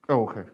Oh, okay.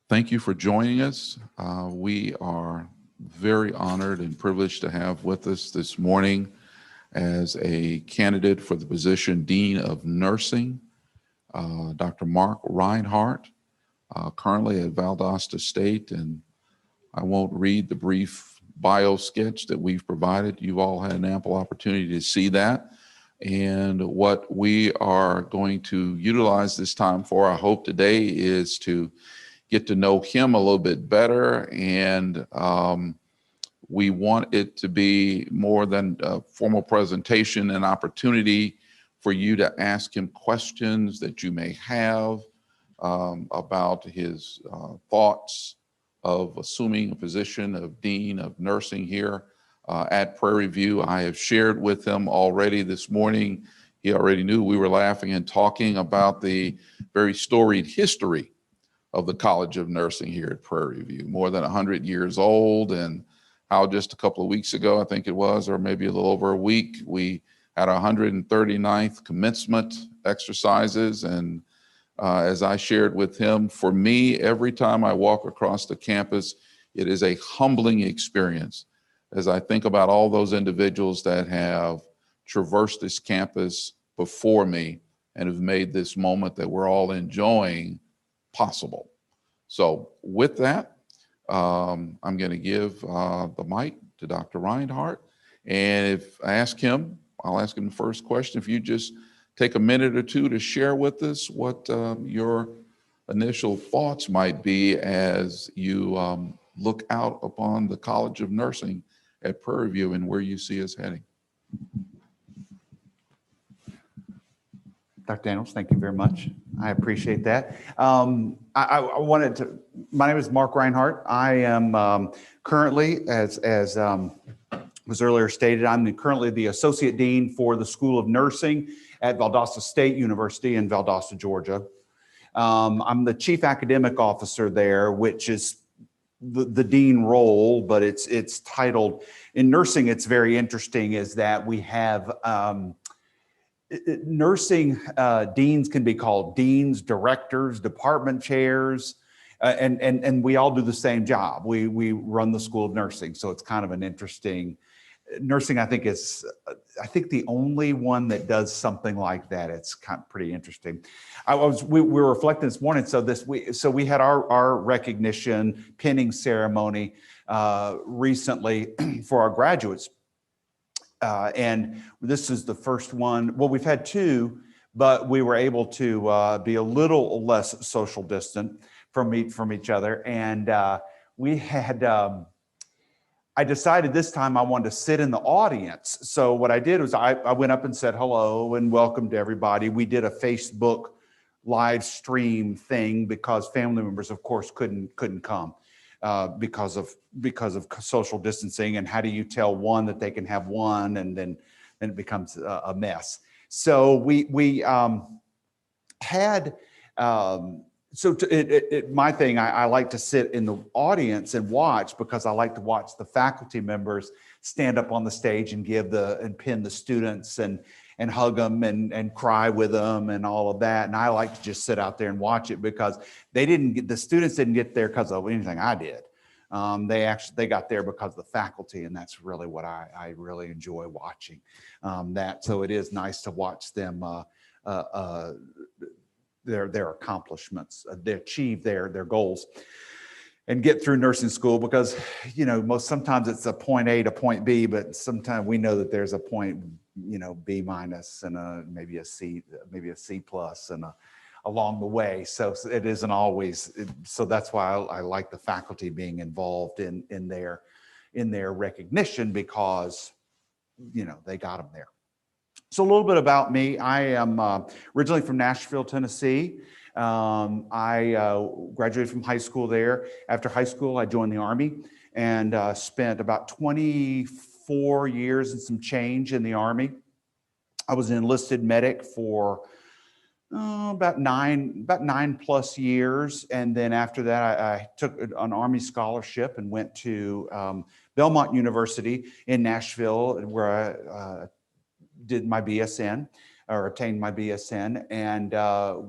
Thank you for joining us. We are very honored and privileged to have with us this morning as a candidate for the position Dean of Nursing, Dr. Mark Reinhardt, currently at Valdosta State. And I won't read the brief bio sketch that we've provided. You've all had an ample opportunity to see that. And what we are going to utilize this time for, I hope today, is to get to know him a little bit better. And we want it to be more than a formal presentation, an opportunity for you to ask him questions that you may have about his thoughts of assuming a position of Dean of Nursing here at Prairie View. I have shared with him already this morning. He already knew we were laughing and talking about the very storied history of the College of Nursing here at Prairie View, more than 100 years old, and how just a couple of weeks ago, I think it was, or maybe a little over a week, we had our 139th commencement exercises. And as I shared with him, for me, every time I walk across the campus, it is a humbling experience as I think about all those individuals that have traversed this campus before me and have made this moment that we're all enjoying possible. So with that, I'm going to give the mic to Dr. Reinhardt. And if I ask him, I'll ask him the first question. If you just take a minute or two to share with us what your initial thoughts might be as you look out upon the College of Nursing at Prairie View and where you see us heading. Dr. Daniels, thank you very much. I appreciate that. I wanted to, my name is Mark Reinhardt. I am currently, as was earlier stated, I'm currently the Associate Dean for the School of Nursing at Valdosta State University in Valdosta, Georgia. I'm the Chief Academic Officer there, which is the dean role, but it's titled, in nursing, it's very interesting, is that we have nursing deans can be called deans, directors, department chairs, and we all do the same job. We run the School of Nursing, so it's kind of an interesting. Nursing, I think, is the only one that does something like that. It's kind of pretty interesting. We were reflecting this morning. So we had our recognition pinning ceremony recently for our graduates. And this is the first one. Well, we've had two, but we were able to be a little less social distant from each other. And we had, I decided this time I wanted to sit in the audience. So what I did was I went up and said hello and welcome to everybody. We did a Facebook live stream thing because family members, of course, couldn't come. Because of social distancing, and how do you tell one that they can have one, and then it becomes a mess. So we had my thing. I like to sit in the audience and watch because I like to watch the faculty members stand up on the stage and pin the students and hug them and cry with them and all of that. And I like to just sit out there and watch it because the students didn't get there because of anything I did. They got there because of the faculty, and that's really what I really enjoy watching that. So it is nice to watch them their accomplishments, they achieve their goals and get through nursing school, because sometimes it's a point A to point B, but sometimes we know that there's a point B minus and maybe a C plus and along the way. So it isn't always. So that's why I like the faculty being involved in their recognition, because they got them there. So a little bit about me. I am originally from Nashville, Tennessee. I graduated from high school there. After high school, I joined the Army and spent about 24 years and some change in the Army. I was an enlisted medic for about nine plus years. And then after that, I took an Army scholarship and went to Belmont University in Nashville, where I did my BSN, or obtained my BSN, and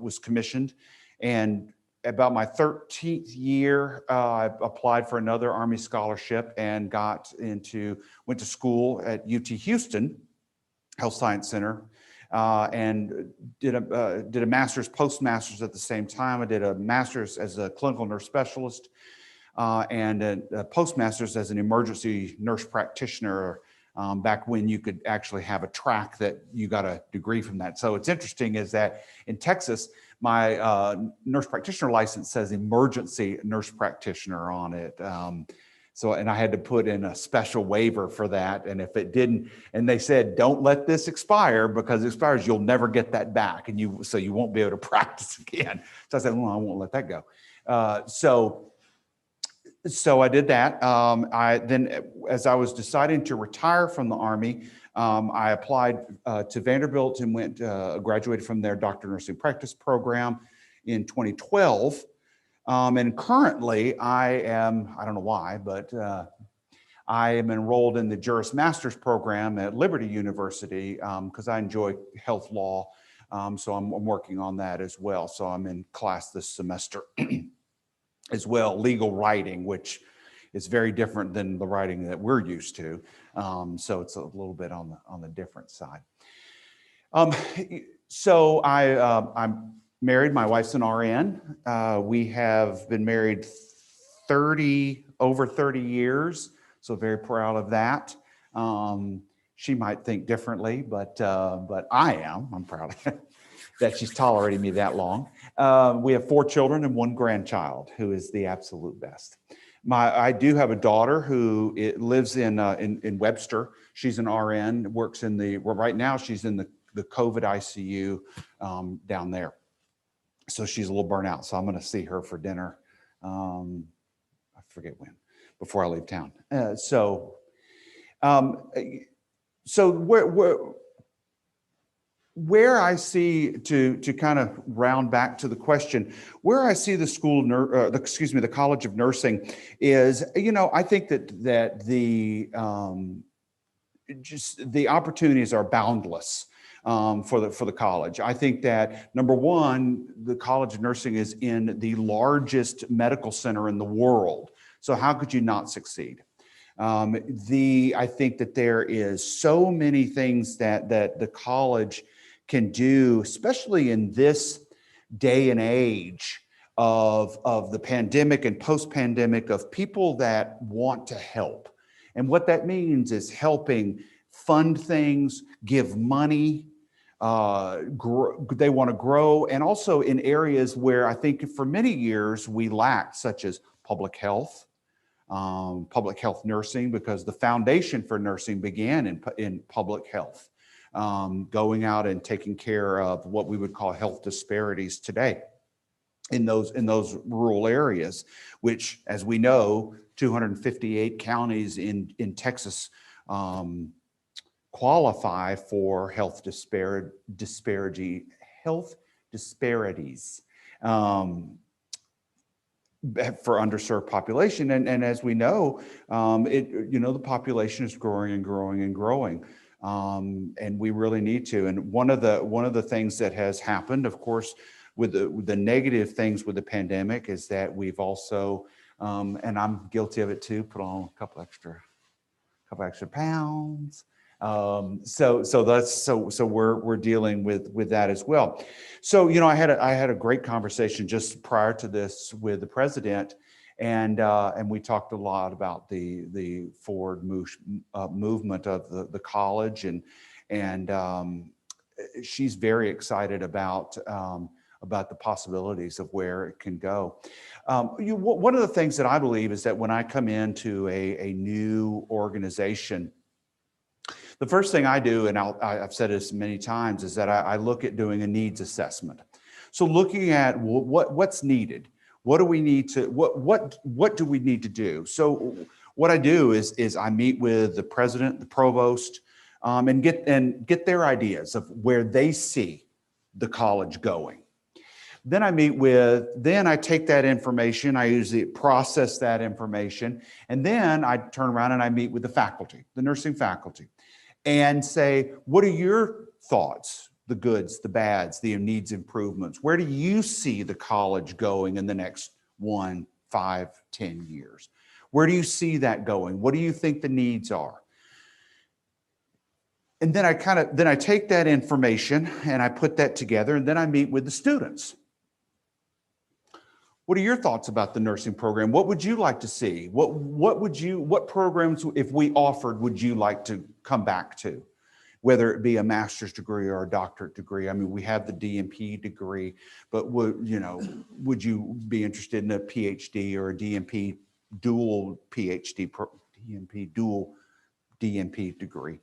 was commissioned. And about my 13th year, I applied for another Army scholarship and went to school at UT Houston Health Science Center, and did a master's, postmaster's at the same time. I did a master's as a clinical nurse specialist, and a postmaster's as an emergency nurse practitioner, back when you could actually have a track that you got a degree from that. So it's interesting is that in Texas, my nurse practitioner license says emergency nurse practitioner on it. And I had to put in a special waiver for that. And if it didn't, and they said, don't let this expire, because it expires, you'll never get that back. And so you won't be able to practice again. So I said, well, I won't let that go. So I did that. Then as I was deciding to retire from the Army, I applied to Vanderbilt and graduated from their doctor of nursing practice program in 2012. And currently I don't know why, but I am enrolled in the Juris Master's program at Liberty University because I enjoy health law. So I'm working on that as well. So I'm in class this semester as well, legal writing, which is very different than the writing that we're used to. So it's a little bit on the different side. So I'm married. My wife's an RN. We have been married over 30 years. So very proud of that. She might think differently, but I'm proud that she's tolerating me that long. We have 4 children and 1 grandchild who is the absolute best. I do have a daughter who lives in Webster. She's an RN, works right now she's in the COVID ICU down there. So she's a little burnt out. So I'm going to see her for dinner. I forget when, before I leave town. So where I see, to kind of round back to the question, where I see the College of Nursing is, I think that the opportunities are boundless. For the college. I think that, number one, the College of Nursing is in the largest medical center in the world. So how could you not succeed? I think that there is so many things that the college can do, especially in this day and age of the pandemic and post-pandemic, of people that want to help. And what that means is helping fund things, give money, they want to grow, and also in areas where I think for many years we lacked, such as public health nursing, because the foundation for nursing began in public health, going out and taking care of what we would call health disparities today in those rural areas, which, as we know, 258 counties in Texas qualify for health disparities for underserved population. And as we know, the population is growing and growing and growing. And we really need to. And one of the things that has happened, of course, with the negative things with the pandemic, is that we've also, and I'm guilty of it too, put on a couple extra pounds. So we're dealing with that as well. So, I had a great conversation just prior to this with the president, and we talked a lot about the forward movement of the college, and she's very excited about the possibilities of where it can go. One of the things that I believe is that when I come into a new organization, the first thing I do, and I've said this many times, is that I look at doing a needs assessment. So looking at what's needed, what do we need to, what do we need to do? So what I do is I meet with the president, the provost, and get their ideas of where they see the college going. Then I take that information, I usually process that information, and then I turn around and I meet with the faculty, the nursing faculty, and say, what are your thoughts? the goods, the bads, the needs improvements. Where do you see the college going in the next 1, 5, 10 years? Where do you see that going? What do you think the needs are? And then I take that information and I put that together, and then I meet with the students. What are your thoughts about the nursing program? What would you like to see? What programs, if we offered, would you like to come back to? Whether it be a master's degree or a doctorate degree. I mean, we have the DNP degree, but would you be interested in a PhD or a DNP dual PhD, DNP dual DNP degree?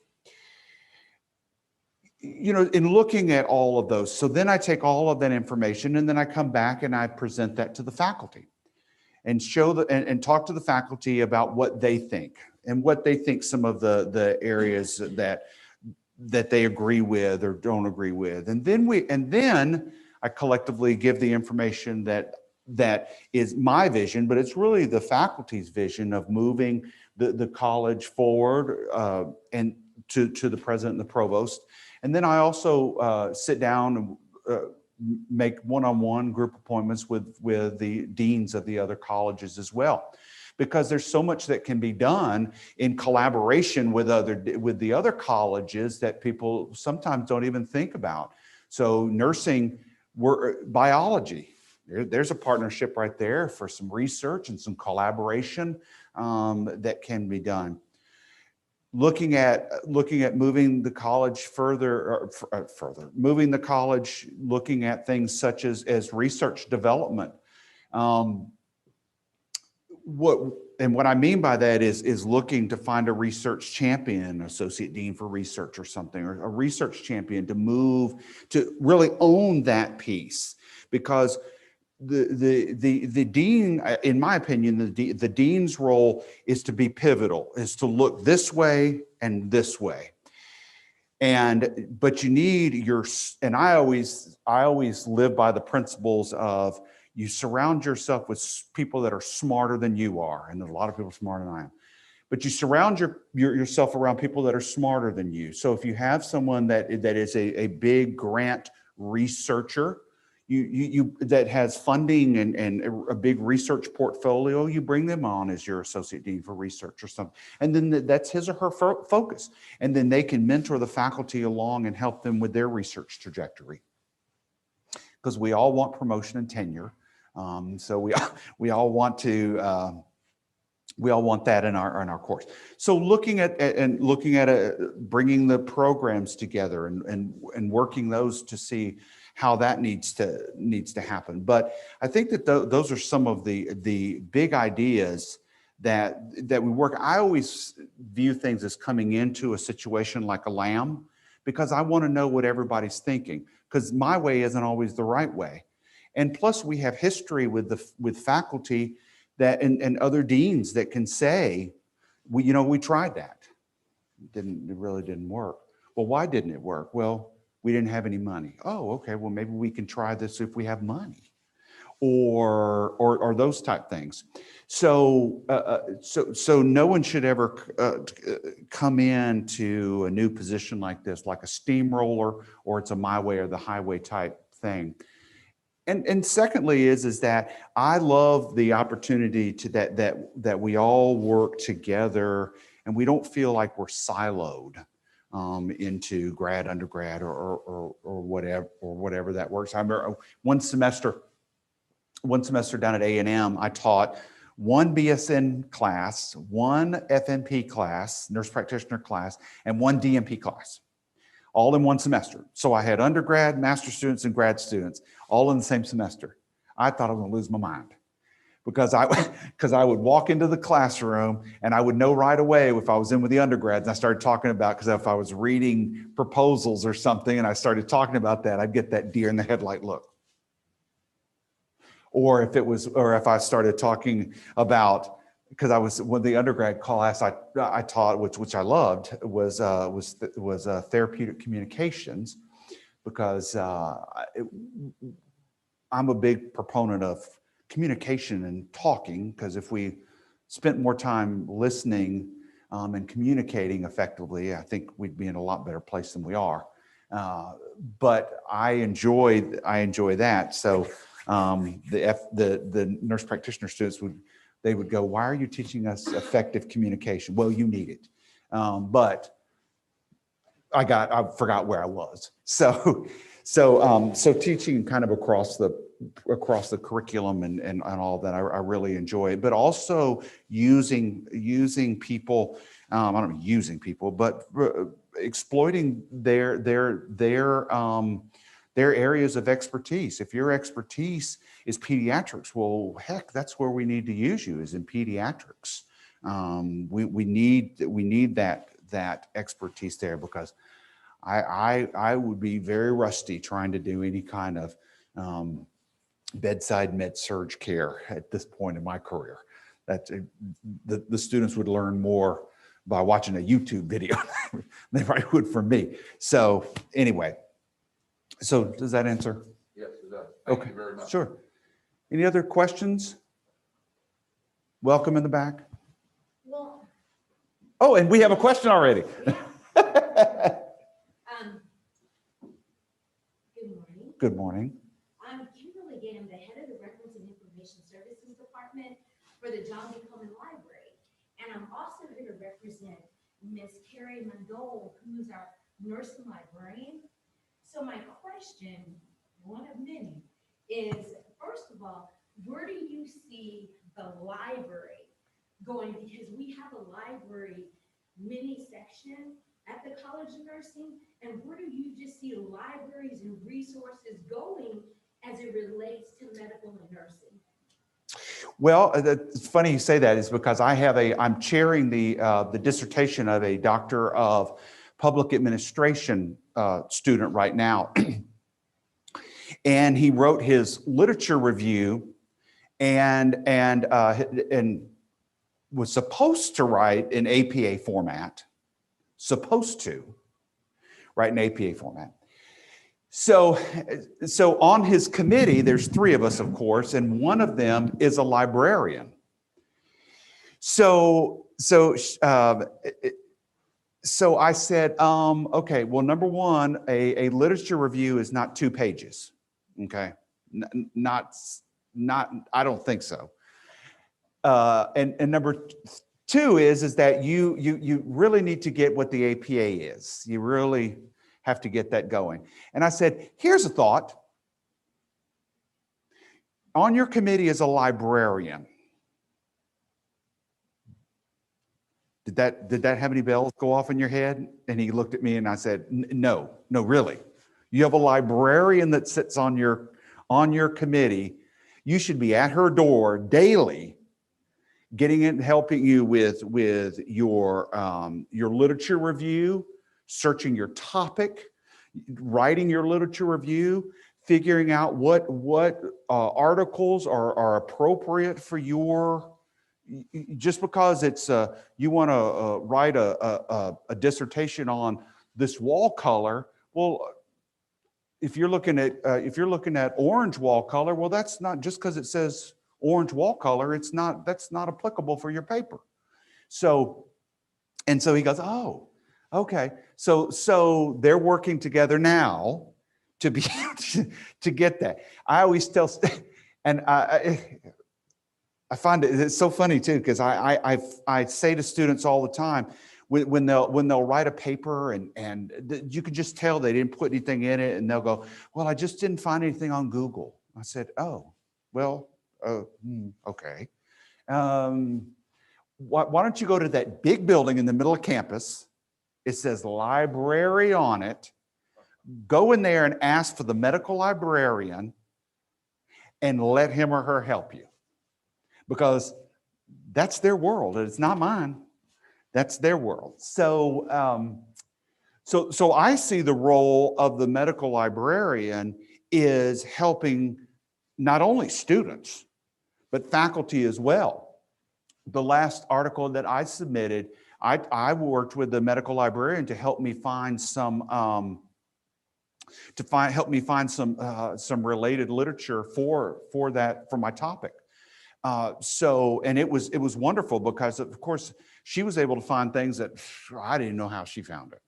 In looking at all of those, so then I take all of that information and then I come back and I present that to the faculty and and talk to the faculty about what they think and what they think some of the areas that they agree with or don't agree with. And then I collectively give the information that is my vision, but it's really the faculty's vision of moving the college forward and to the president and the provost. And then I also sit down and make one-on-one group appointments with the deans of the other colleges as well, because there's so much that can be done in collaboration with the other colleges that people sometimes don't even think about. So nursing, biology, there's a partnership right there for some research and some collaboration that can be done. Looking at moving the college further, moving the college, looking at things such as research development. What I mean by that is looking to find a research champion, associate dean for research or something, or a research champion to move to really own that piece, because the dean, in my opinion, the dean's role is to be pivotal, is to look this way and this way. But you need and I always live by the principles of you surround yourself with people that are smarter than you are. And there's a lot of people smarter than I am, but you surround yourself around people that are smarter than you. So if you have someone that is a big grant researcher, that has funding and a big research portfolio, you bring them on as your associate dean for research or something. And then that's his or her focus. And then they can mentor the faculty along and help them with their research trajectory. Because we all want promotion and tenure. So we all want to, we all want that in our course. So looking at bringing the programs together and working those to see how that needs to happen. But I think that those are some of the big ideas that we work. I always view things as coming into a situation like a lamb, because I want to know what everybody's thinking, because my way isn't always the right way. And plus we have history with faculty and other deans that can say, we tried that. It really didn't work. Well, why didn't it work? Well, we didn't have any money. Oh, okay. Well, maybe we can try this if we have money, or those type things. So no one should ever come into a new position like this, like a steamroller, or it's a my way or the highway type thing. And secondly is that I love the opportunity that we all work together and we don't feel like we're siloed into grad, undergrad, or whatever that works. I remember one semester down at A&M, I taught one BSN class, one FNP class, nurse practitioner class, and one DNP class, all in one semester. So I had undergrad, master students, and grad students all in the same semester. I thought I was going to lose my mind, because I would walk into the classroom and I would know right away if I was in with the undergrads and I started talking about, because if I was reading proposals or something and I started talking about that, I'd get that deer in the headlight look. Or if I started talking about, because I was, when the undergrad class I taught, which I loved, was therapeutic communications, because I'm a big proponent of communication and talking, because if we spent more time listening and communicating effectively, I think we'd be in a lot better place than we are. But I enjoy that. So the nurse practitioner students would go, why are you teaching us effective communication? Well, you need it. But I forgot where I was. So teaching kind of across the curriculum and all that, I really enjoy it. But also using people, I don't know, using people, but exploiting their areas of expertise. If your expertise is pediatrics, well, heck, that's where we need to use you, is in pediatrics. We need that expertise there, because I would be very rusty trying to do any kind of bedside med surg care at this point in my career. That the students would learn more by watching a YouTube video than they would from me. So anyway, so does that answer? Yes, it does. Thank Okay, you very much. sure. Any other questions? Welcome in the back. Well, Oh, and we have a question already. good morning. Good morning. I'm Kimberly Gam, the head of the Records and Information Services Department for the John B. Coleman Library. And I'm also here to represent Miss Carrie Mandole, who's our nursing librarian. So my question, one of many, is first of all, where do you see the library going? Because we have a library mini section at the College of Nursing, and where do you just see libraries and resources going as it relates to medical and nursing? Well, it's funny you say that, is because I'm chairing the dissertation of a Doctor of Public Administration student right now. And he wrote his literature review and was supposed to write in APA format, So on his committee, there's three of us, of course, and one of them is a librarian. So I said, okay, well, number one, a literature review is not 2 pages. Okay, not, I don't think so. And number two is that you really need to get what the APA is. You really have to get that going. And I said, here's a thought. On your committee is a librarian. Did that have any bells go off in your head? And he looked at me and I said, no, really. You have a librarian that sits on your committee. You should be at her door daily, getting it, helping you with your literature review, searching your topic, writing your literature review, figuring out what articles are appropriate for your. Just because it's you want to write a dissertation on this wall color, well, if you're looking at orange wall color, well, that's not just because it says orange wall color. That's not applicable for your paper. So he goes, oh, okay. So they're working together now to be to get that. I always tell, and I find it's so funny too, because I say to students all the time, when they'll write a paper and you can just tell they didn't put anything in it, and they'll go, well, I just didn't find anything on Google. I said, oh, well, okay. Why don't you go to that big building in the middle of campus? It says library on it. Go in there and ask for the medical librarian and let him or her help you. Because that's their world, and it's not mine. That's their world. So I see the role of the medical librarian is helping not only students, but faculty as well. The last article that I submitted, I worked with the medical librarian to help me find some some related literature for my topic. And it was wonderful because, of course, she was able to find things that I didn't know how she found it.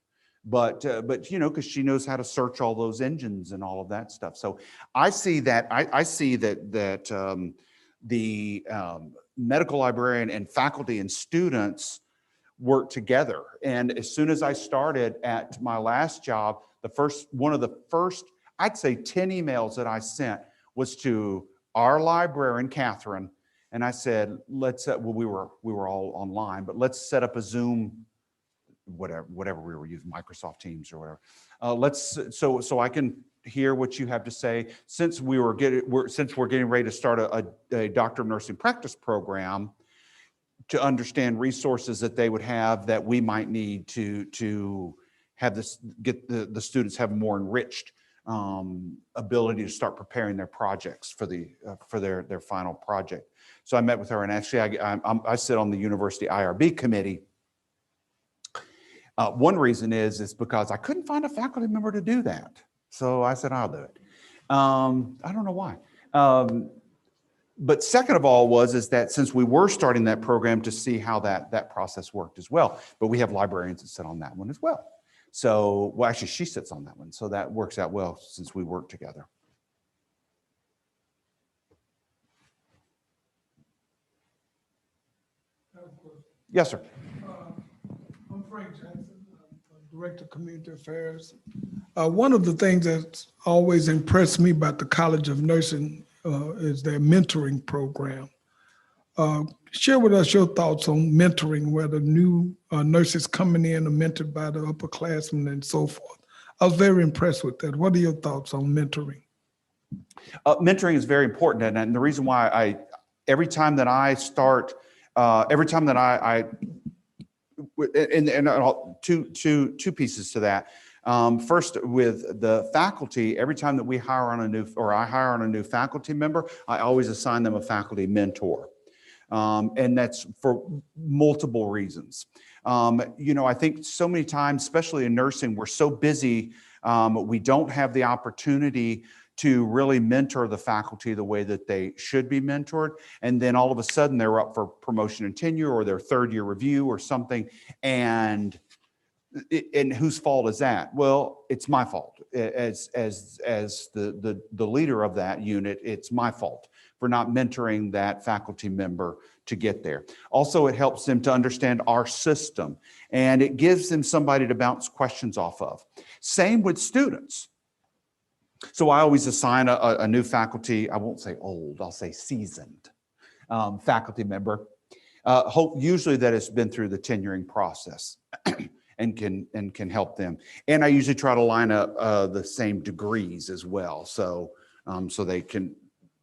but because she knows how to search all those engines and all of that stuff. So I see that I see that the medical librarian and faculty and students work together. And as soon as I started at my last job, one of the first, I'd say 10 emails that I sent was to our librarian, Catherine, and I said, well, we were all online, but let's set up a Zoom, whatever we were using, Microsoft Teams or whatever. So I can hear what you have to say. Since we're getting ready to start a doctor of nursing practice program, to understand resources that they would have that we might need to have this, get the students have more enriched ability to start preparing their projects for their final project. So I met with her, and actually I sit on the university IRB committee. One reason is because I couldn't find a faculty member to do that. So I said, I'll do it. I don't know why. But second of all is that since we were starting that program, to see how that process worked as well. But we have librarians that sit on that one as well. So, well, actually she sits on that one. So that works out well since we work together. Yes, sir. I'm Frank Johnson, I'm Director of Community Affairs. One of the things that's always impressed me about the College of Nursing is their mentoring program. Share with us your thoughts on mentoring, whether new nurses coming in are mentored by the upperclassmen and so forth. I was very impressed with that. What are your thoughts on mentoring? Mentoring is very important, and the reason why every time that I start, two pieces to that. First, with the faculty, every time that I hire on a new faculty member, I always assign them a faculty mentor. And that's for multiple reasons. I think so many times, especially in nursing, we're so busy, we don't have the opportunity to really mentor the faculty the way that they should be mentored. And then all of a sudden they're up for promotion and tenure or their third year review or something. And whose fault is that? Well, it's my fault. As the leader of that unit, it's my fault for not mentoring that faculty member to get there. Also, it helps them to understand our system, and it gives them somebody to bounce questions off of. Same with students. So I always assign a new faculty, I won't say old, I'll say seasoned faculty member, usually that has been through the tenuring process. And can help them. And I usually try to line up the same degrees as well, so they can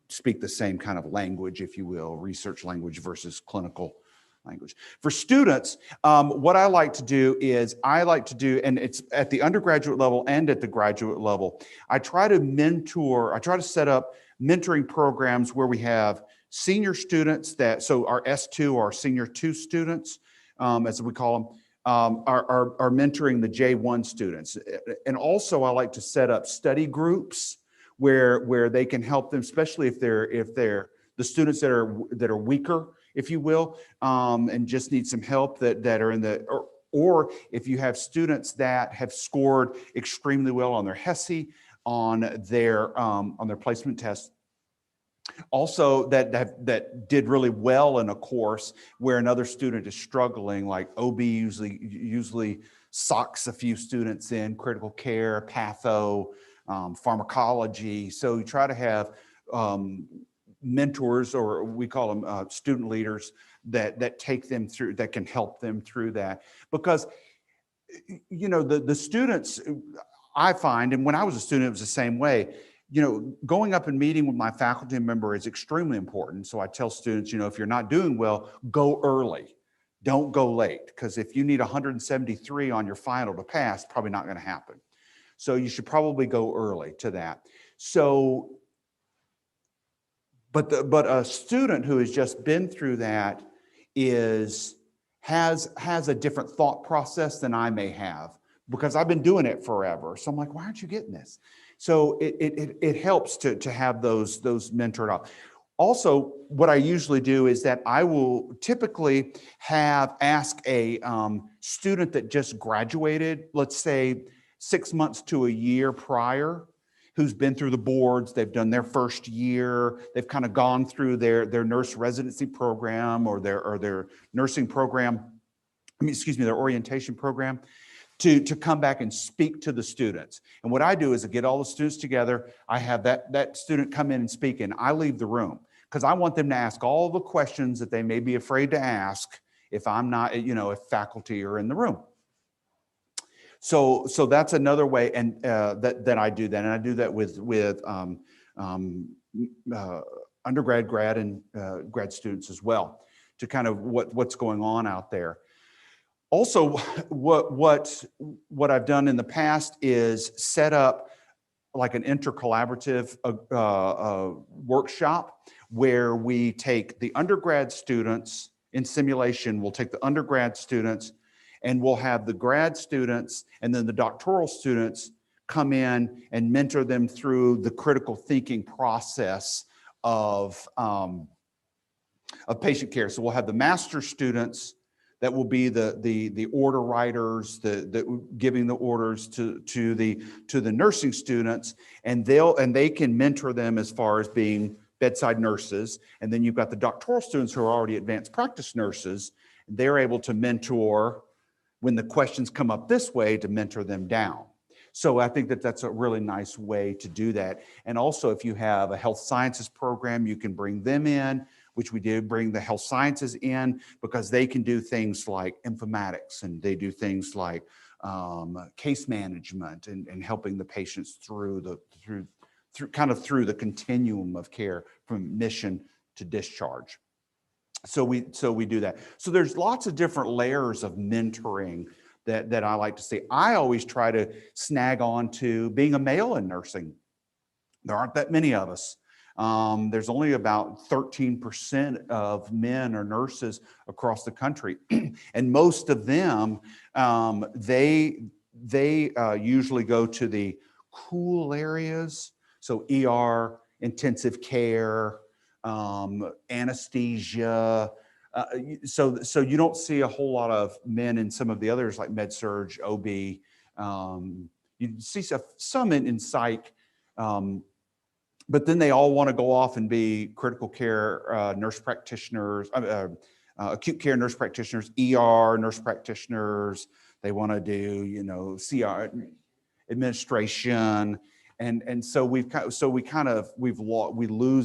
speak the same kind of language, if you will, research language versus clinical language. For students, what I like to do, and it's at the undergraduate level and at the graduate level, I try to set up mentoring programs where we have senior students so our S2 or our senior 2 students, as we call them, are mentoring the J1 students. And also I like to set up study groups where they can help them, especially if they're the students that are weaker, if you will, and just need some help that are in or if you have students that have scored extremely well on their HESI, on their placement test. Also, that did really well in a course where another student is struggling, like OB usually socks a few students in critical care, patho, pharmacology. So you try to have mentors, or we call them student leaders, that take them through, that can help them through that. Because the students, I find, and when I was a student, it was the same way. Going up and meeting with my faculty member is extremely important. So I tell students, if you're not doing well, go early. Don't go late, because if you need 173 on your final to pass, probably not going to happen. So you should probably go early to that. So, but a student who has just been through that has a different thought process than I may have, because I've been doing it forever. So I'm like, why aren't you getting this? So it helps to have those mentored up. Also, what I usually do is that I will typically ask a student that just graduated, let's say 6 months to a year prior, who's been through the boards, they've done their first year, they've kind of gone through their nurse residency program or their nursing program, their orientation program, to come back and speak to the students. And what I do is I get all the students together, I have that student come in and speak, and I leave the room because I want them to ask all the questions that they may be afraid to ask if I'm not, if faculty are in the room. So that's another way, and that I do that, and I do that with undergrad, grad, and grad students as well, to kind of what's going on out there. Also, what I've done in the past is set up like an intercollaborative workshop where we take the undergrad students in simulation. We'll take the undergrad students and we'll have the grad students and then the doctoral students come in and mentor them through the critical thinking process of patient care. So we'll have the master students that will be the order writers, the giving the orders to the nursing students, and they can mentor them as far as being bedside nurses. And then you've got the doctoral students who are already advanced practice nurses. They're able to mentor when the questions come up this way, to mentor them down. So I think that that's a really nice way to do that. And also, if you have a health sciences program, you can bring them in, which we did bring the health sciences in, because they can do things like informatics, and they do things like case management and helping the patients through the continuum of care from admission to discharge. So we do that. So there's lots of different layers of mentoring that I like to see. I always try to snag on to being a male in nursing. There aren't that many of us. There's only about 13% of men or nurses across the country. And most of them, they usually go to the cool areas. So ER, intensive care, anesthesia. So you don't see a whole lot of men in some of the others like med surg, OB. You see some in psych, but then they all want to go off and be critical care nurse practitioners, acute care nurse practitioners, ER nurse practitioners. They want to do, CR administration. And so we lose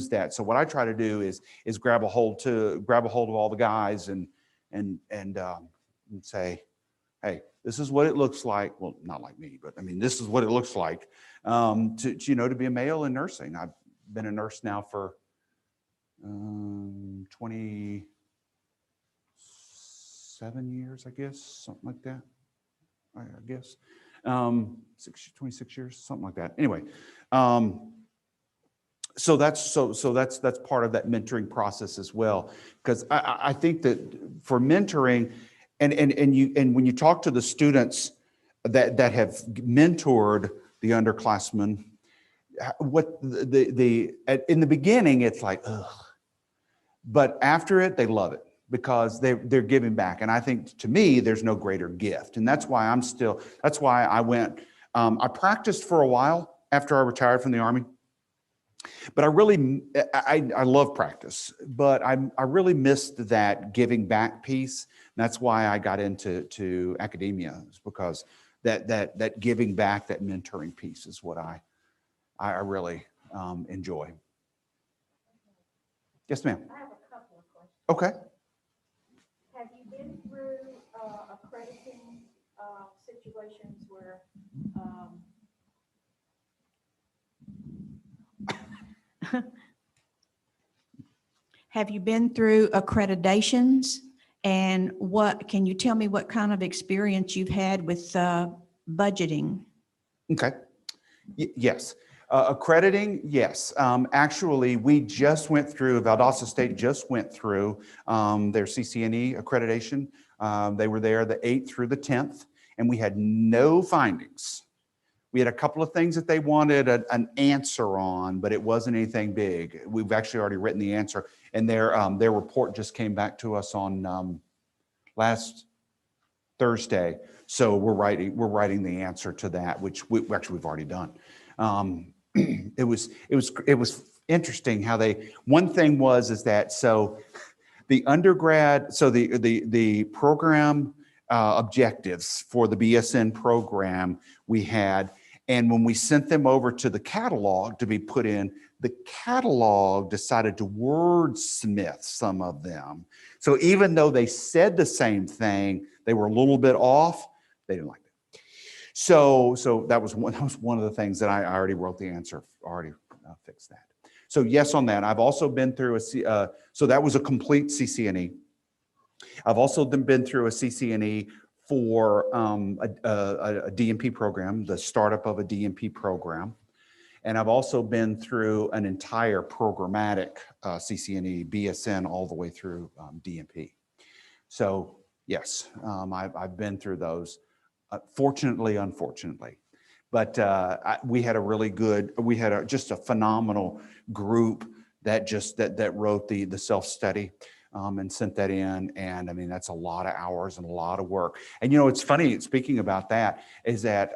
that. So what I try to do is grab a hold of all the guys and say, hey, this is what it looks like. Well, not like me, but I mean, this is what it looks like to be a male in nursing. I've been a nurse now for 27 years, I guess, something like that. I guess 26 years, something like that. Anyway, so that's part of that mentoring process as well, because I think that for mentoring, and when you talk to the students that have mentored the underclassmen, in the beginning it's like, ugh, but after it they love it, because they're giving back. And I think, to me, there's no greater gift. And that's why I went, I practiced for a while after I retired from the Army, but I love practice, but I really missed that giving back piece. And that's why I got into academia, because that giving back, that mentoring piece is what I really enjoy. Yes, ma'am. I have a couple of questions. Okay. Have you been through accrediting situations where Have you been through accreditations, and can you tell me what kind of experience you've had with budgeting? Okay. Yes. Accrediting, yes. Actually, we just went through, Valdosta State just went through their CCNE accreditation. They were there the 8th through the 10th, and we had no findings. We had a couple of things that they wanted an answer on, but it wasn't anything big. We've actually already written the answer, and their report just came back to us on last Thursday. So we're writing the answer to that, which we've already done. It was interesting how one thing is that so the undergrad, so the program objectives for the BSN program we had, and when we sent them over to the catalog to be put in, the catalog decided to wordsmith some of them. So even though they said the same thing, they were a little bit off. They didn't like it. So that was one of the things that I already wrote the answer, already fixed that. So yes on that. I've also been through so that was a complete CCNE. I've also been through a CCNE for a DMP program, the startup of a DMP program. And I've also been through an entire programmatic CCNE, BSN, all the way through DMP. So yes, I've been through those, fortunately, unfortunately. But we had a really good, just a phenomenal group that wrote the self-study and sent that in. And I mean, that's a lot of hours and a lot of work. And it's funny, speaking about that, is that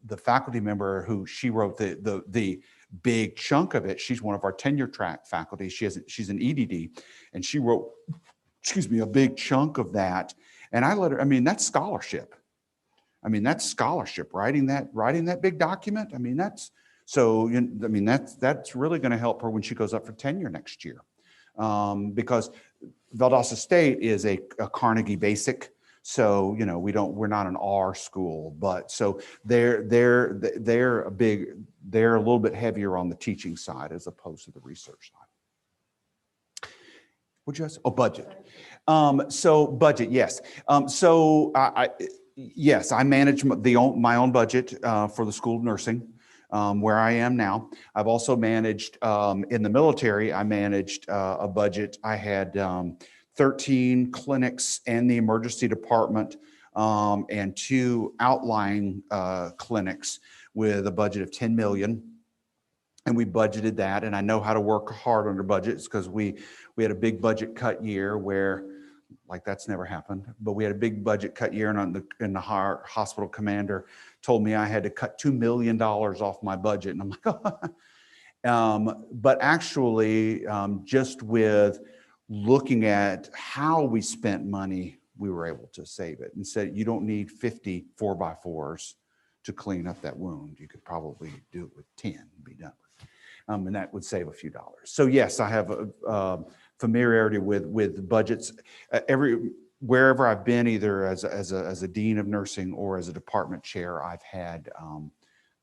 the faculty member who she wrote the big chunk of it, she's one of our tenure track faculty. She's an EDD, and she wrote, a big chunk of that. And I let her, I mean, that's scholarship. Writing that big document. I mean, that's really going to help her when she goes up for tenure next year. Because Valdosta State is a Carnegie Basic. So, we're not an R school, but so they're a little bit heavier on the teaching side as opposed to the research side. What'd you ask? Oh, budget. So budget, yes. Yes, I manage my own budget for the School of Nursing, where I am now. I've also managed, in the military, I managed a budget. I had 13 clinics and the emergency department and 2 outlying clinics with a budget of 10 million. And we budgeted that, and I know how to work hard under budgets because we had a big budget cut year where, like, that's never happened, but we had a big budget cut year, and the hospital commander told me I had to cut $2 million off my budget. And I'm like, oh. But actually, just with looking at how we spent money, we were able to save it and said, you don't need 50 4x4s to clean up that wound. You could probably do it with 10 and be done with it. And that would save a few dollars. So yes, I have a familiarity with budgets. Wherever I've been, either as a dean of nursing or as a department chair, I've had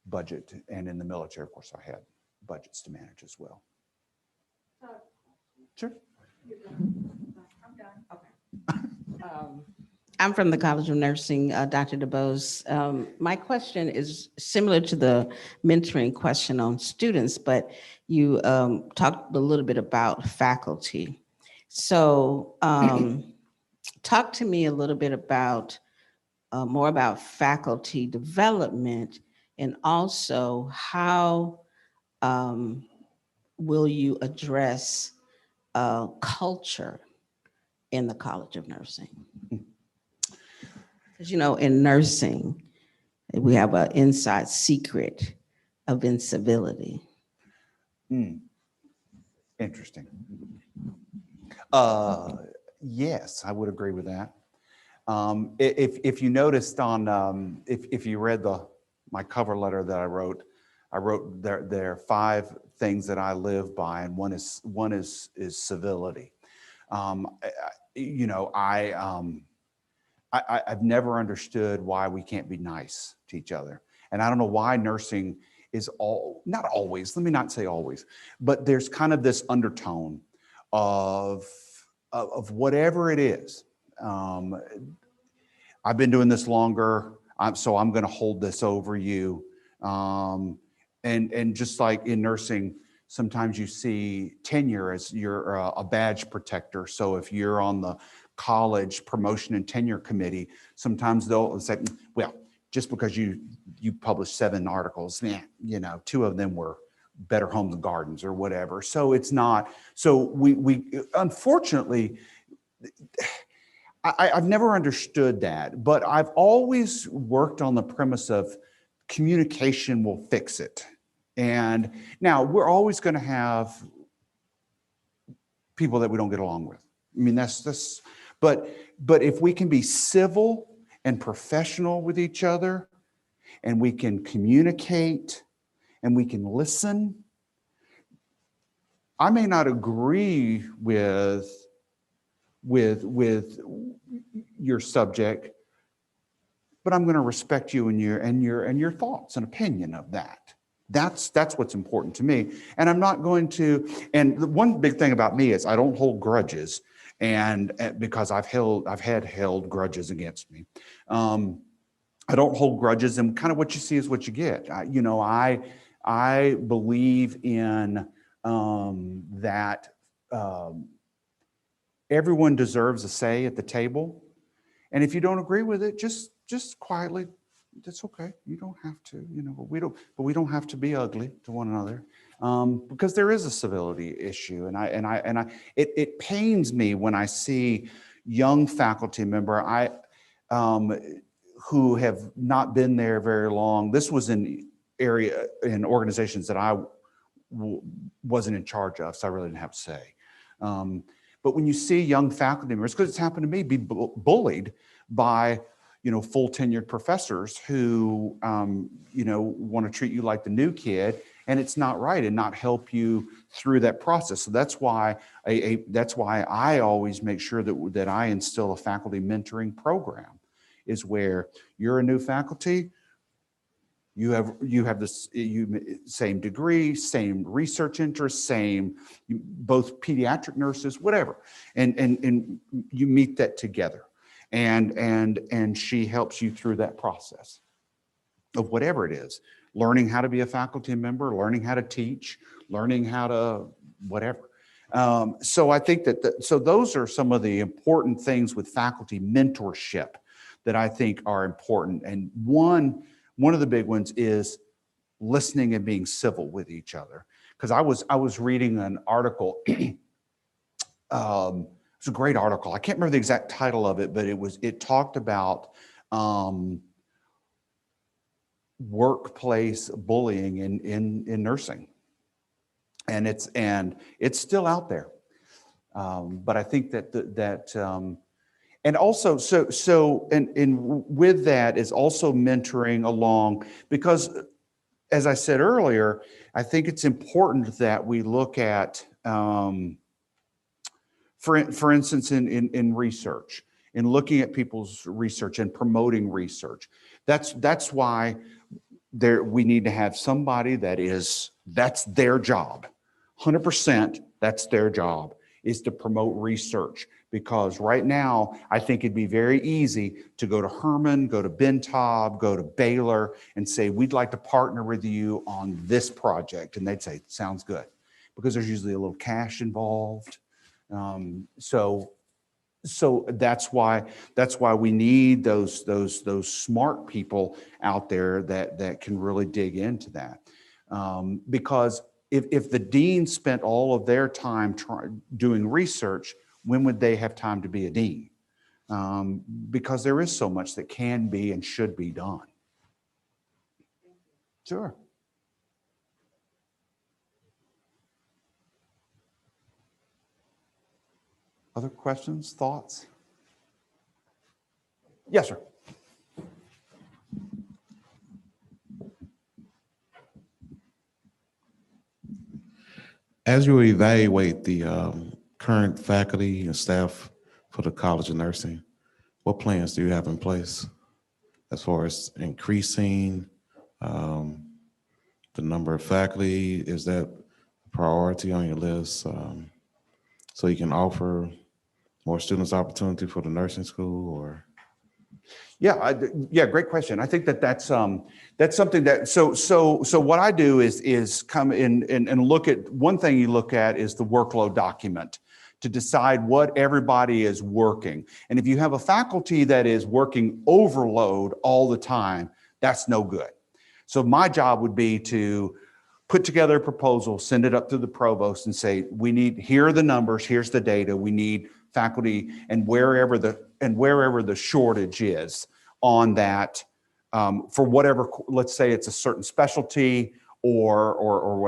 budget, and in the military, of course, I had budgets to manage as well. Sure. I'm done. Okay. I'm from the College of Nursing, Dr. DeBose. My question is similar to the mentoring question on students, but you talked a little bit about faculty. So talk to me a little bit about more about faculty development, and also how will you address culture in the College of Nursing? Because, in nursing, we have an inside secret of incivility. Interesting. Yes, I would agree with that. If you noticed on, if you read my cover letter that I wrote there are 5 things that I live by, and one is civility. I've never understood why we can't be nice to each other. And I don't know why nursing is not always, let me not say always, but there's kind of this undertone of whatever it is. I've been doing this longer, so I'm going to hold this over you. And just like in nursing, sometimes you see tenure as you're a badge protector. So if you're on the college promotion and tenure committee, sometimes they'll say, well, just because you published 7 articles, you know, 2 of them were Better Homes and Gardens or whatever. So it's not, so we unfortunately, I've never understood that, but I've always worked on the premise of communication will fix it. And now we're always going to have people that we don't get along with. I mean, that's, but if we can be civil and professional with each other, and we can communicate and we can listen. I may not agree with your subject, but I'm going to respect you and your thoughts and opinion of that. That's what's important to me. And I'm not going to, and the one big thing about me is I don't hold grudges, and because I've held grudges against me. I don't hold grudges, and kind of what you see is what you get. I believe in that everyone deserves a say at the table, and if you don't agree with it, just quietly, that's okay. You don't have to, you know. But we don't have to be ugly to one another, because there is a civility issue, and it pains me when I see young faculty member who have not been there very long. This was in organizations that I wasn't in charge of, so I really didn't have to say. But when you see young faculty members, because it's happened to me, be bullied by, you know, full tenured professors who, you know, want to treat you like the new kid, and it's not right, and not help you through that process. So that's why I always make sure that I instill a faculty mentoring program, is where you're a new faculty, you have this same degree, same research interests, same, both pediatric nurses, whatever, and you meet that together, and she helps you through that process of whatever it is, learning how to be a faculty member, learning how to teach, learning how to whatever. So I think so those are some of the important things with faculty mentorship that I think are important. And one of the big ones is listening and being civil with each other. Because I was reading an article. It was a great article. I can't remember the exact title of it, but it talked about workplace bullying in nursing, and it's still out there. But I think that and also, and with that is also mentoring along, because as I said earlier, I think it's important that we look at, for instance, in research, in looking at people's research and promoting research. That's why we need to have somebody that's their job, 100%. That's their job, is to promote research. Because right now, I think it'd be very easy to go to Herman, go to Bentob, go to Baylor, and say, we'd like to partner with you on this project. And they'd say, sounds good, because there's usually a little cash involved. So that's why we need those smart people out there that can really dig into that. Because if the dean spent all of their time doing research, when would they have time to be a dean? Because there is so much that can be and should be done. Sure. Other questions, thoughts? Yes, sir. As you evaluate the current faculty and staff for the College of Nursing, what plans do you have in place as far as increasing the number of faculty? Is that a priority on your list, so you can offer more students opportunity for the nursing school? Or Yeah, great question. I think that's something that, so what I do is come in and look at, one thing you look at is the workload document to decide what everybody is working. And if you have a faculty that is working overload all the time, That's no good. So my job would be to put together a proposal, send it up to the provost and say, here are the numbers, here's the data, we need faculty, and wherever the shortage is on that, for whatever, let's say it's a certain specialty or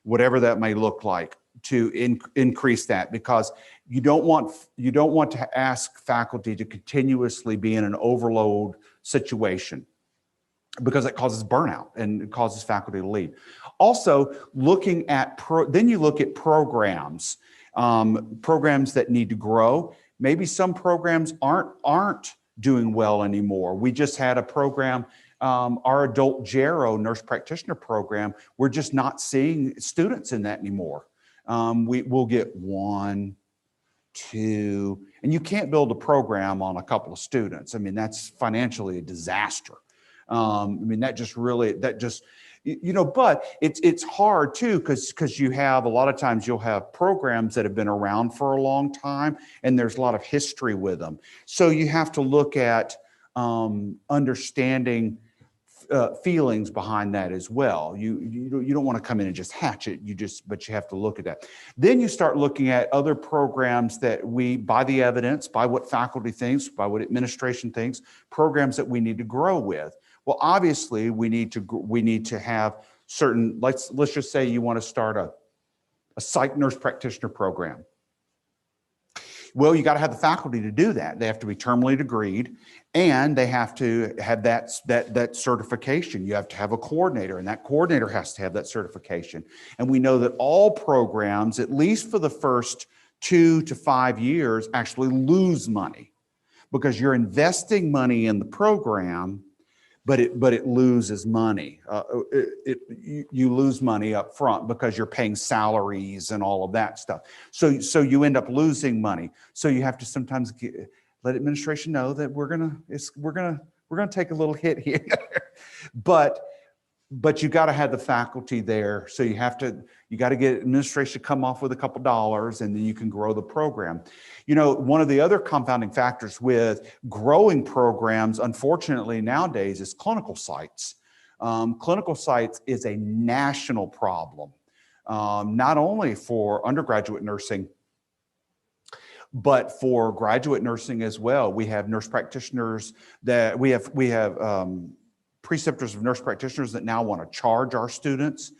whatever that may look like, to increase that, because you don't want to ask faculty to continuously be in an overload situation, because it causes burnout and it causes faculty to leave. Also, looking at then you look at programs that need to grow. Maybe some programs aren't doing well anymore. We just had a program, our adult GERO nurse practitioner program. We're just not seeing students in that anymore. We'll get 1, 2, and you can't build a program on a couple of students. I mean, that's financially a disaster. I mean, but it's hard too, because you have a lot of times you'll have programs that have been around for a long time and there's a lot of history with them. So you have to look at understanding feelings behind that as well. You don't want to come in and just hatch it. But you have to look at that. Then you start looking at other programs that by the evidence, by what faculty thinks, by what administration thinks, programs that we need to grow with. Well, obviously we need to have certain, let's just say you want to start a psych nurse practitioner program. Well, you got to have the faculty to do that. They have to be terminally degreed, and they have to have that certification. You have to have a coordinator, and that coordinator has to have that certification. And we know that all programs, at least for the first 2 to 5 years, actually lose money, because you're investing money in the program, but it loses money. You lose money up front because you're paying salaries and all of that stuff. So you end up losing money. So you have to sometimes let administration know that we're gonna take a little hit here, but you got to have the faculty there. So you got to get administration to come off with a couple dollars, and then you can grow the program. You know, one of the other compounding factors with growing programs, unfortunately nowadays, is clinical sites. Clinical sites is a national problem, not only for undergraduate nursing, but for graduate nursing as well. We have nurse practitioners that we have preceptors of nurse practitioners that now want to charge our students,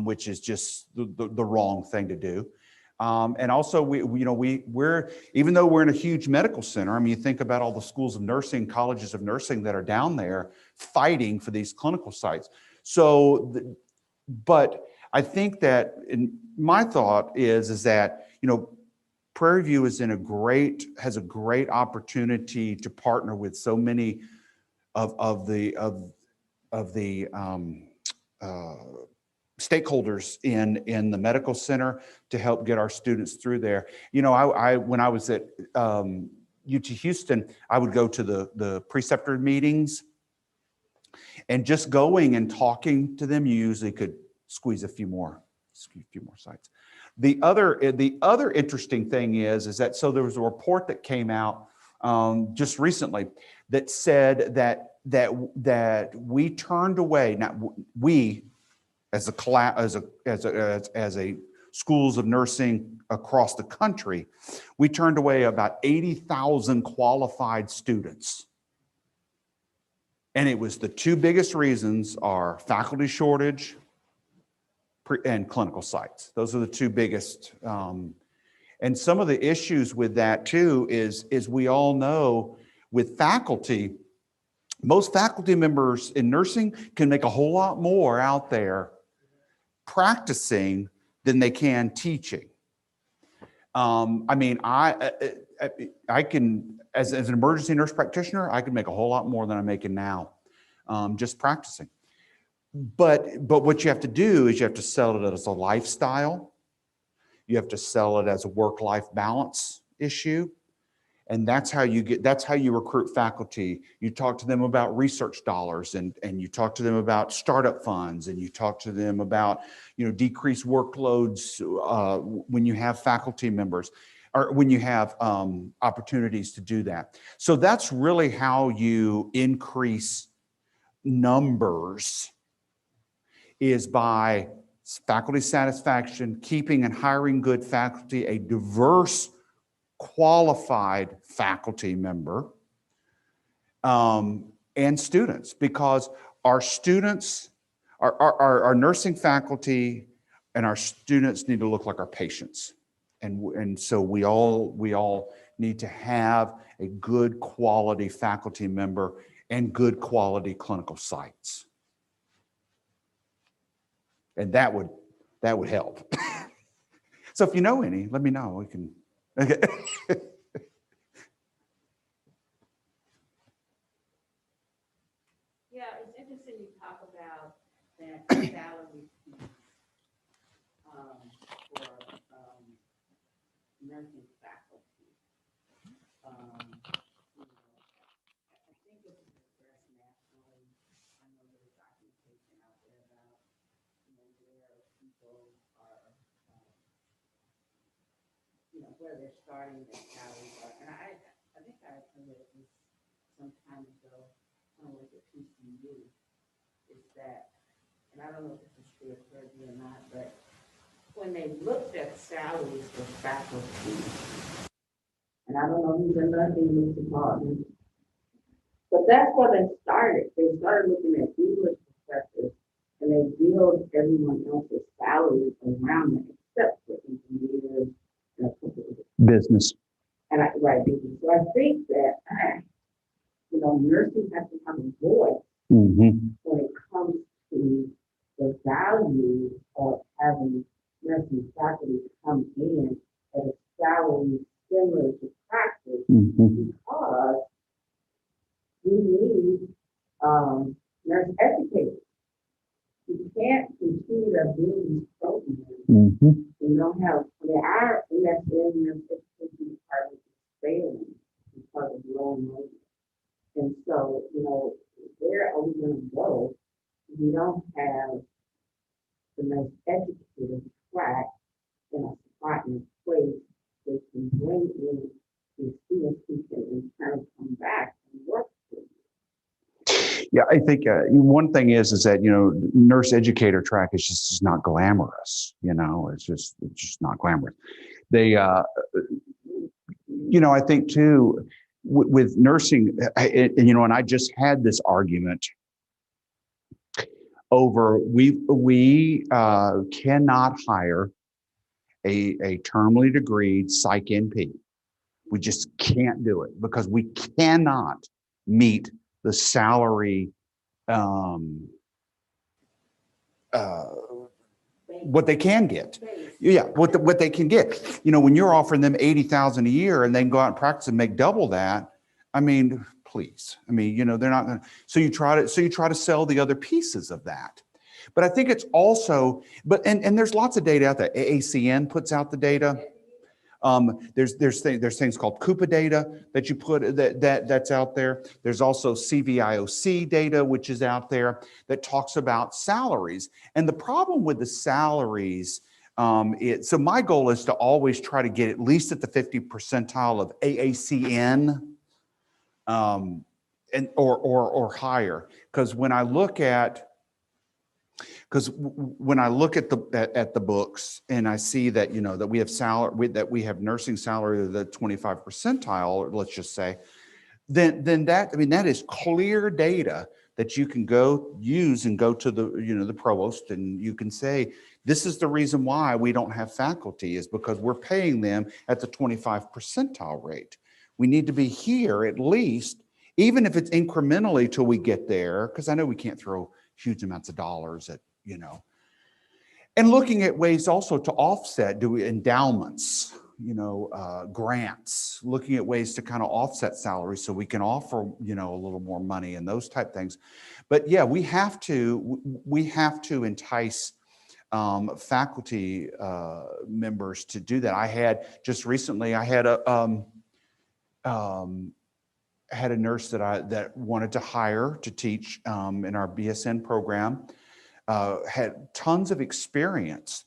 which is just the wrong thing to do. And also, we're even though we're in a huge medical center, I mean, you think about all the schools of nursing, colleges of nursing that are down there fighting for these clinical sites. So, but I think that my thought is that, Prairie View has a great opportunity to partner with so many of the stakeholders in the medical center to help get our students through there. When I was at UT Houston, I would go to the preceptor meetings, and just going and talking to them, you usually could squeeze a few more sites. The other interesting thing is that, so there was a report that came out just recently that said that we turned away, not we as a schools of nursing across the country, we turned away about 80,000 qualified students. And it was the two biggest reasons are faculty shortage and clinical sites. Those are the two biggest. And some of the issues with that too is we all know with faculty, most faculty members in nursing can make a whole lot more out there practicing than they can teaching. I mean, I can, as an emergency nurse practitioner, I can make a whole lot more than I'm making now, just practicing. But what you have to do is you have to sell it as a lifestyle. You have to sell it as a work-life balance issue. And that's how you recruit faculty. You talk to them about research dollars, and you talk to them about startup funds, and you talk to them about, decreased workloads when you have faculty members, or when you have opportunities to do that. So that's really how you increase numbers is by faculty satisfaction, keeping and hiring good faculty, a diverse, qualified faculty member, and students, because our students, our nursing faculty and our students need to look like our patients. And so we all need to have a good quality faculty member and good quality clinical sites. And that would help. So if you know any, let me know. We can. Okay. Yeah, it's interesting you talk about that salary piece for nursing faculty. I think it's addressed nationally. I know there's documentation out there about where people are, where they're starting their salaries are. And I think I heard this some time ago, with the PCU, is that, and I don't know if this is true or or not, but when they looked at salaries for faculty, and I don't know who's in the department, but that's where they started. They started looking at English professors, and they built everyone else's salaries around it, except for engineers and a couple of Business. and right. So I think that nursing has to have a voice Mm-hmm. when it comes to the value of having nursing faculty come in at a salary similar to practice, Mm-hmm. because we need nurse educators. You can't continue to build these programs. Mm-hmm. We don't have, our nurse education department is failing because of low enrollment. And so, where are we going to go if we don't have the most educated track in a spot in a place that can bring in the students who can in turn come back and work with you? Yeah, I think one thing is that nurse educator track is just not glamorous. It's just not glamorous. They, I think too, with nursing, and I just had this argument over we cannot hire a terminally degreed psych NP. We just can't do it because we cannot meet the salary what they can get. Yeah, what they can get. When you're offering them $80,000 a year and they can go out and practice and make double that, I mean, please. I mean, they're not going to. So you try to sell the other pieces of that. But I think it's also, and there's lots of data out there. AACN puts out the data. There's things called Coupa data that you put that's out there. There's also CVIOC data, which is out there that talks about salaries. And the problem with the salaries, so my goal is to always try to get at least at the 50th percentile of AACN, and or higher. Because when I look at the books and I see that that we have that we have nursing salary of the 25th percentile, let's just say, then that is clear data that you can go use and go to the provost and you can say, this is the reason why we don't have faculty, is because we're paying them at the 25th percentile rate. We need to be here at least, even if it's incrementally till we get there, because I know we can't throw huge amounts of dollars at, and looking at ways also to offset, endowments, grants, looking at ways to kind of offset salaries so we can offer, a little more money and those type things. But yeah, we have to entice faculty members to do that. I had just recently, I had a nurse that wanted to hire to teach in our BSN program, had tons of experience,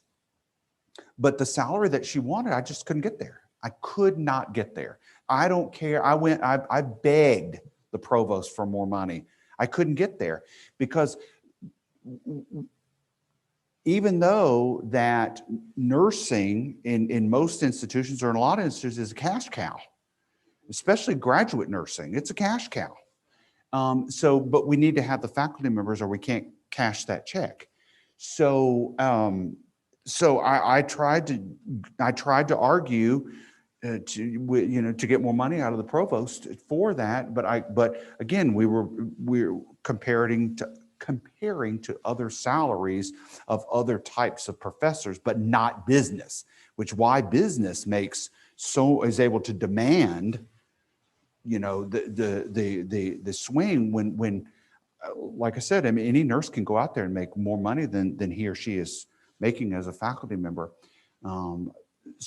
but the salary that she wanted, I just couldn't get there. I could not get there. I don't care. I begged the provost for more money. I couldn't get there because even though that nursing in most institutions or in a lot of institutions is a cash cow, especially graduate nursing, it's a cash cow. But we need to have the faculty members or we can't cash that check. So, I tried to argue to get more money out of the provost for that. But again, we're comparing to other salaries of other types of professors, but not business, why business is able to demand, the swing when like I said, I mean, any nurse can go out there and make more money than he or she is making as a faculty member.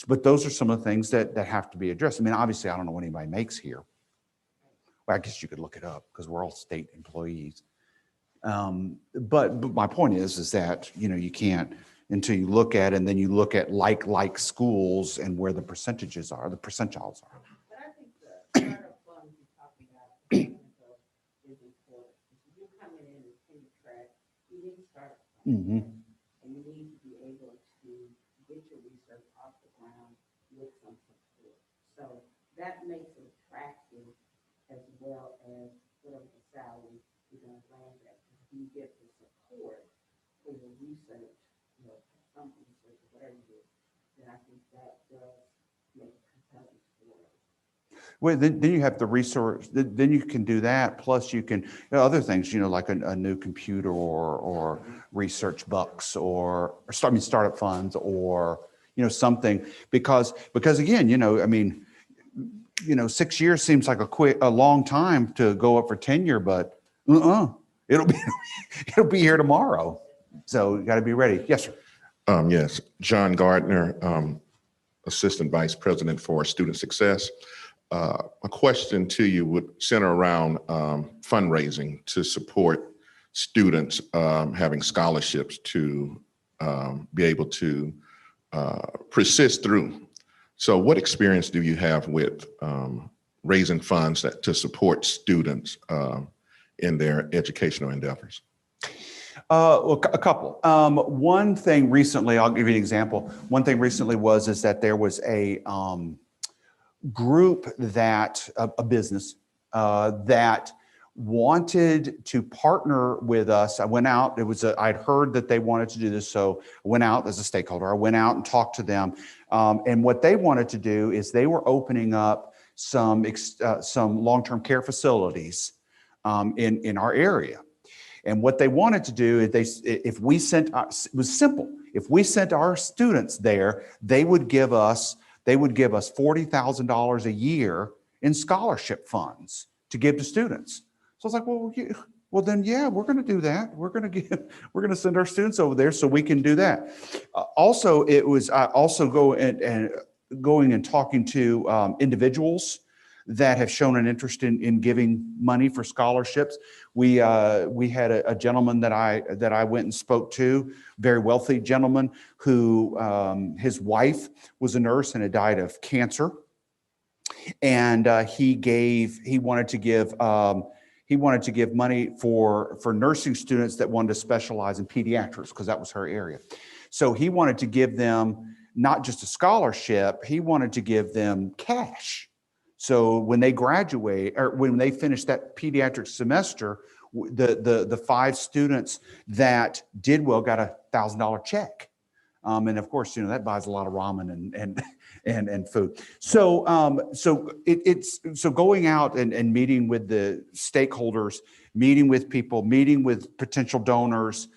But those are some of the things that have to be addressed. I mean, obviously, I don't know what anybody makes here. Well, I guess you could look it up because we're all state employees. But my point is that, you can't until you look at it, and then you look at like schools and where the percentages are, the percentiles are. But I think the startup fund you're talking about is important. If you're coming in and tenure track, you need to start a fund. Mm-hmm. And you need to be able to get your research off the ground with some support. So that makes it attractive as well as whatever the salary you're going to land at. If you get the support for your research, some research or whatever it is, then I think that does make it compelling for it. Well, then you have the resource. Then you can do that. Plus, you can other things. Like a new computer or research bucks or startup funds or something because again, I mean, 6 years seems like a long time to go up for tenure, but it'll be here tomorrow. So you got to be ready. Yes, sir. Yes, John Gardner, Assistant Vice President for Student Success. A question to you would center around fundraising to support students having scholarships to be able to persist through. So what experience do you have with raising funds to support students in their educational endeavors? Well, a couple. One thing recently, I'll give you an example. One thing recently is that there was a group a business that wanted to partner with us. I went out. I'd heard that they wanted to do this, so I went out as a stakeholder. I went out and talked to them, and what they wanted to do is they were opening up some long-term care facilities in our area. And what they wanted to do is it was simple. If we sent our students there, they would give us $40,000 a year in scholarship funds to give to students. So I was like, well, then we're going to do that. We're going to send our students over there so we can do that. Also, it was also going and talking to individuals that have shown an interest in giving money for scholarships. We had a gentleman that I went and spoke to, very wealthy gentleman who his wife was a nurse and had died of cancer, and he wanted to give money for nursing students that wanted to specialize in pediatrics because that was her area. So he wanted to give them not just a scholarship, he wanted to give them cash. So when they graduate or when they finish that pediatric semester, the 5 students that did well got $1,000 check. And of course, that buys a lot of ramen and food. So it's going out and meeting with the stakeholders, meeting with people, meeting with potential donors,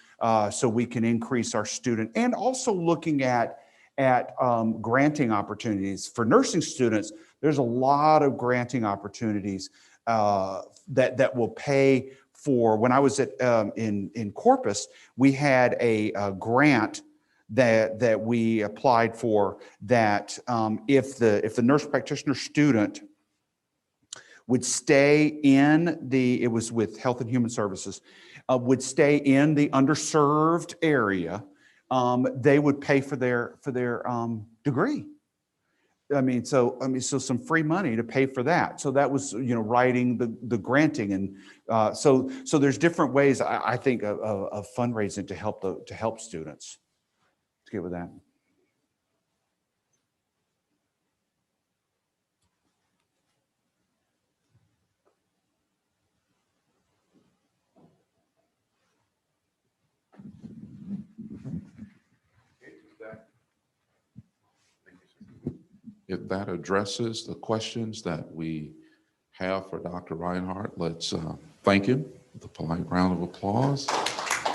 so we can increase our student, and also looking at granting opportunities for nursing students. There's a lot of granting opportunities that will pay for. When I was in Corpus, we had a grant that we applied for that if the nurse practitioner student would stay it was with Health and Human Services, would stay in the underserved area, they would pay for their degree. so some free money to pay for that. So that was, writing the granting. And so there's different ways, I think, of fundraising to help students. Let's get with that. If that addresses the questions that we have for Dr. Reinhardt, let's thank him with a polite round of applause. I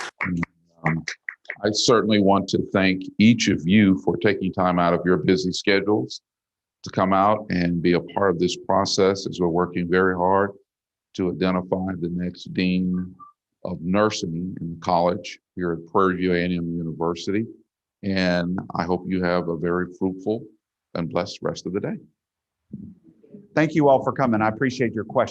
certainly want to thank each of you for taking time out of your busy schedules to come out and be a part of this process as we're working very hard to identify the next dean of nursing in the college here at Prairie View A&M University. And I hope you have a very fruitful and blessed rest of the day. Thank you all for coming. I appreciate your questions.